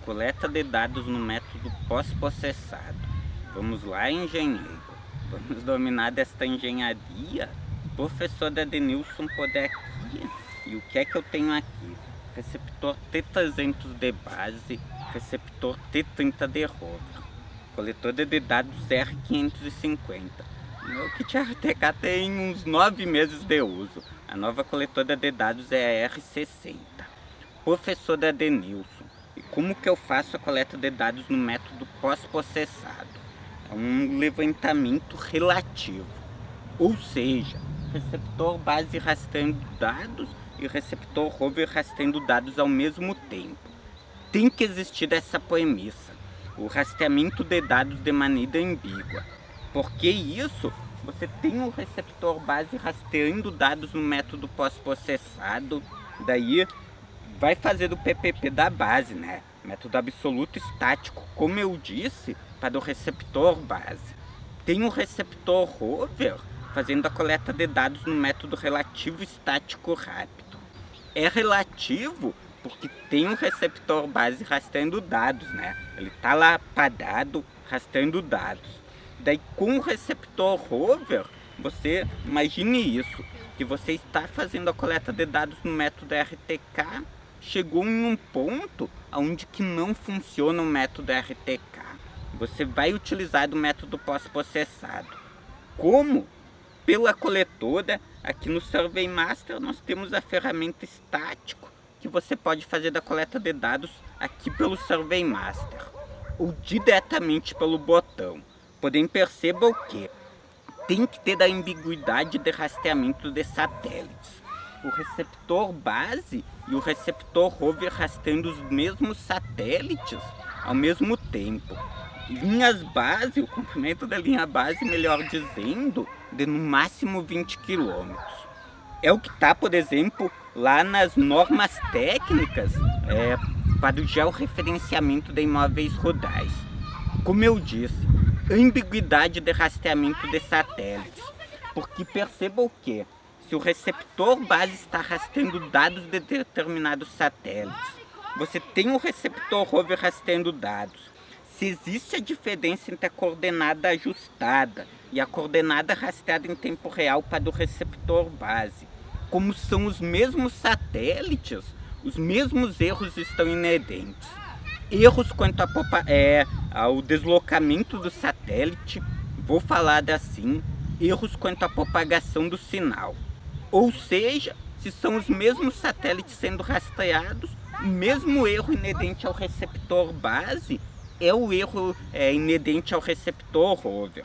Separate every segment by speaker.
Speaker 1: Coleta de dados no método pós-processado. Vamos lá, engenheiro. Vamos dominar desta engenharia. Professor Edenilson poder aqui. E o que é que eu tenho aqui? Receptor T300 de base, receptor T30 de rover, coletor de dados R550. Meu kit RTK tem uns 9 meses de uso. A nova coletora de dados é a R60. Professor Edenilson, e como que eu faço a coleta de dados no método pós-processado? É um levantamento relativo, ou seja, receptor base rastreando dados e receptor rover rastreando dados ao mesmo tempo. Tem que existir essa premissa, o rastreamento de dados de maneira ambígua. Porque isso, você tem o receptor base rastreando dados no método pós-processado, daí vai fazer o PPP da base, né? Método absoluto estático, como eu disse, para o receptor base. Tem o receptor rover fazendo a coleta de dados no método relativo estático rápido. É relativo porque tem um receptor base rastreando dados, né? Ele tá lá parado rastreando dados. Daí com o receptor rover, você imagine isso, que você está fazendo a coleta de dados no método RTK, chegou em um ponto onde que não funciona o método RTK. Você vai utilizar do método pós-processado. Como? Pela coletora, aqui no Survey Master nós temos a ferramenta estático, que você pode fazer da coleta de dados aqui pelo Survey Master, ou diretamente pelo botão. Porém, perceba o que? Tem que ter a ambiguidade de rastreamento de satélites. O receptor base e o receptor rover rastreando os mesmos satélites ao mesmo tempo. Linhas base, o comprimento da linha base, melhor dizendo, de no máximo 20 km. É o que está, por exemplo, lá nas normas técnicas para o georreferenciamento de imóveis rurais. Como eu disse, ambiguidade de rastreamento de satélites. Porque perceba o que? Se o receptor base está rastreando dados de determinados satélites, você tem o receptor rover rastreando dados. Se existe a diferença entre a coordenada ajustada e a coordenada rastreada em tempo real para o receptor base, como são os mesmos satélites, os mesmos erros estão inerentes. Erros quanto ao deslocamento do satélite, vou falar assim, erros quanto à propagação do sinal. Ou seja, se são os mesmos satélites sendo rastreados, o mesmo erro inerente ao receptor base é o erro inerente ao receptor rover.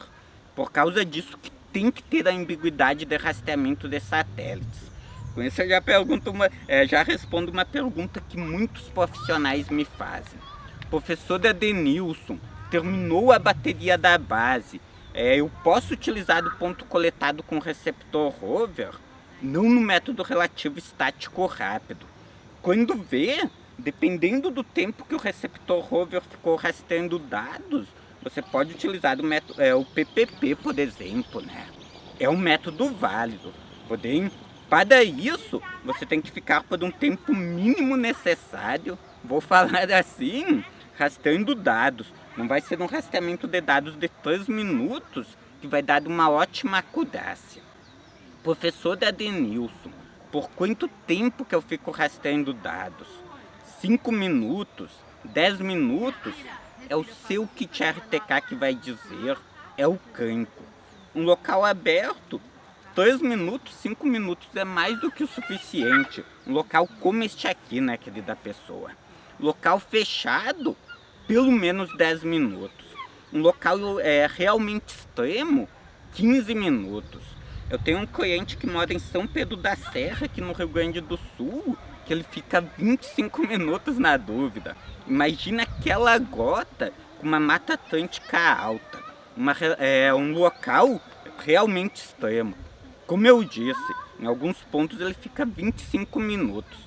Speaker 1: Por causa disso que tem que ter a ambiguidade de rastreamento de satélites. Com isso eu já respondo uma pergunta que muitos profissionais me fazem. Professor Edenilson, terminou a bateria da base, eu posso utilizar o ponto coletado com o receptor rover? Não no método relativo estático rápido. Quando vê, dependendo do tempo que o receptor rover ficou rastreando dados, você pode utilizar o PPP, por exemplo, né? É um método válido. Porém, para isso, você tem que ficar por um tempo mínimo necessário, vou falar assim, rastreando dados. Não vai ser um rastreamento de dados de 3 minutos que vai dar uma ótima acurácia. Professor Edenilson, por quanto tempo que eu fico rastreando dados? 5 minutos? 10 minutos? É o seu kit RTK que vai dizer, é o campo. Um local aberto, 3 minutos, 5 minutos é mais do que o suficiente. Um local como este aqui, né, querida pessoa? Local fechado, pelo menos 10 minutos. Um local realmente extremo, 15 minutos. Eu tenho um cliente que mora em São Pedro da Serra, aqui no Rio Grande do Sul, que ele fica 25 minutos na dúvida. Imagina aquela gota com uma mata atlântica alta. Um local realmente extremo. Como eu disse, em alguns pontos ele fica 25 minutos.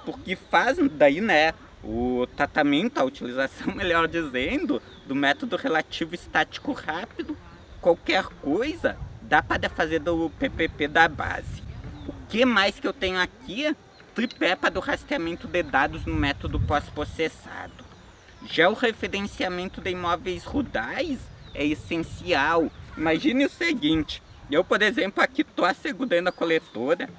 Speaker 1: Porque faz daí, né, o tratamento, a utilização, melhor dizendo, do método relativo estático rápido, qualquer coisa, dá para fazer do PPP da base. O que mais que eu tenho aqui? Tripé para o rastreamento de dados no método pós-processado. Georreferenciamento de imóveis rurais é essencial. Imagine o seguinte, eu, por exemplo, aqui tô assegurando a coletora,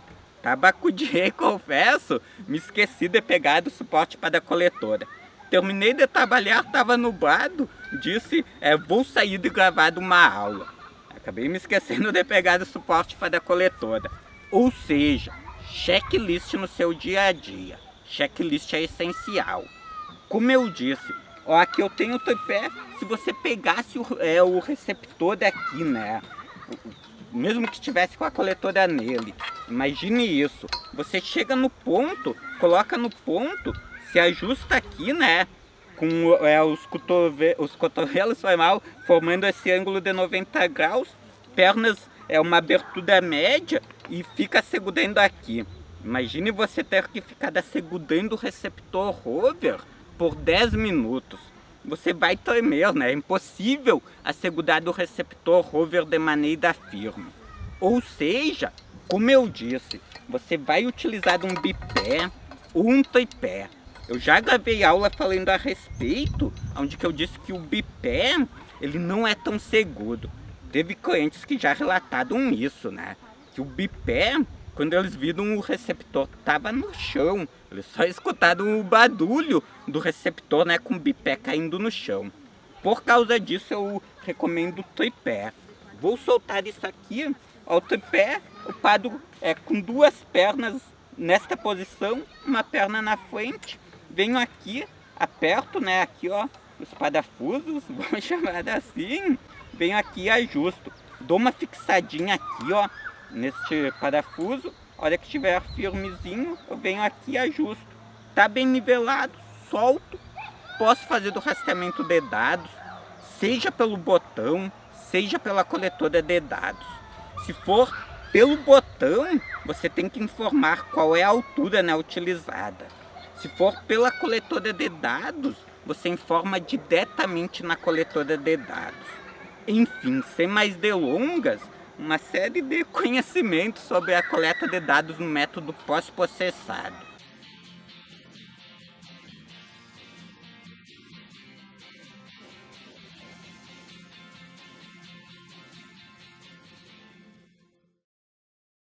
Speaker 1: tabacudei, confesso, me esqueci de pegar o suporte para a coletora. Terminei de trabalhar, estava nublado, disse, vou sair de gravar uma aula. Acabei me esquecendo de pegar o suporte para a coletora. Ou seja, checklist no seu dia a dia. Checklist é essencial. Como eu disse, ó, aqui eu tenho o tripé, se você pegasse o receptor daqui, né? Mesmo que estivesse com a coletora nele, imagine isso. Você chega no ponto, coloca no ponto, se ajusta aqui, né? Com os cotovelos, foi mal, formando esse ângulo de 90 graus, pernas uma abertura média e fica segurando aqui. Imagine você ter que ficar segurando o receptor rover por 10 minutos. Você vai tremer, né? É impossível assegurar o receptor rover de maneira firme. Ou seja, como eu disse, você vai utilizar um bipé ou um tripé. Eu já gravei aula falando a respeito, onde que eu disse que o bipé, ele não é tão seguro. Teve clientes que já relataram isso, né? Que o bipé, quando eles viram o receptor estava no chão, eles só escutaram o barulho do receptor, né, com o bipé caindo no chão. Por causa disso eu recomendo o tripé. Vou soltar isso aqui, ó, o tripé, eu paro com duas pernas nesta posição, uma perna na frente, venho aqui, aperto, né, aqui ó, os parafusos, vamos chamar assim, venho aqui e ajusto. Dou uma fixadinha aqui, ó, neste parafuso, a hora que estiver firmezinho, eu venho aqui e ajusto. Tá bem nivelado, solto, posso fazer do rastreamento de dados, seja pelo botão, seja pela coletora de dados. Se for pelo botão, você tem que informar qual é a altura, né, utilizada. Se for pela coletora de dados, você informa diretamente na coletora de dados. Enfim, sem mais delongas, uma série de conhecimentos sobre a coleta de dados no método pós-processado.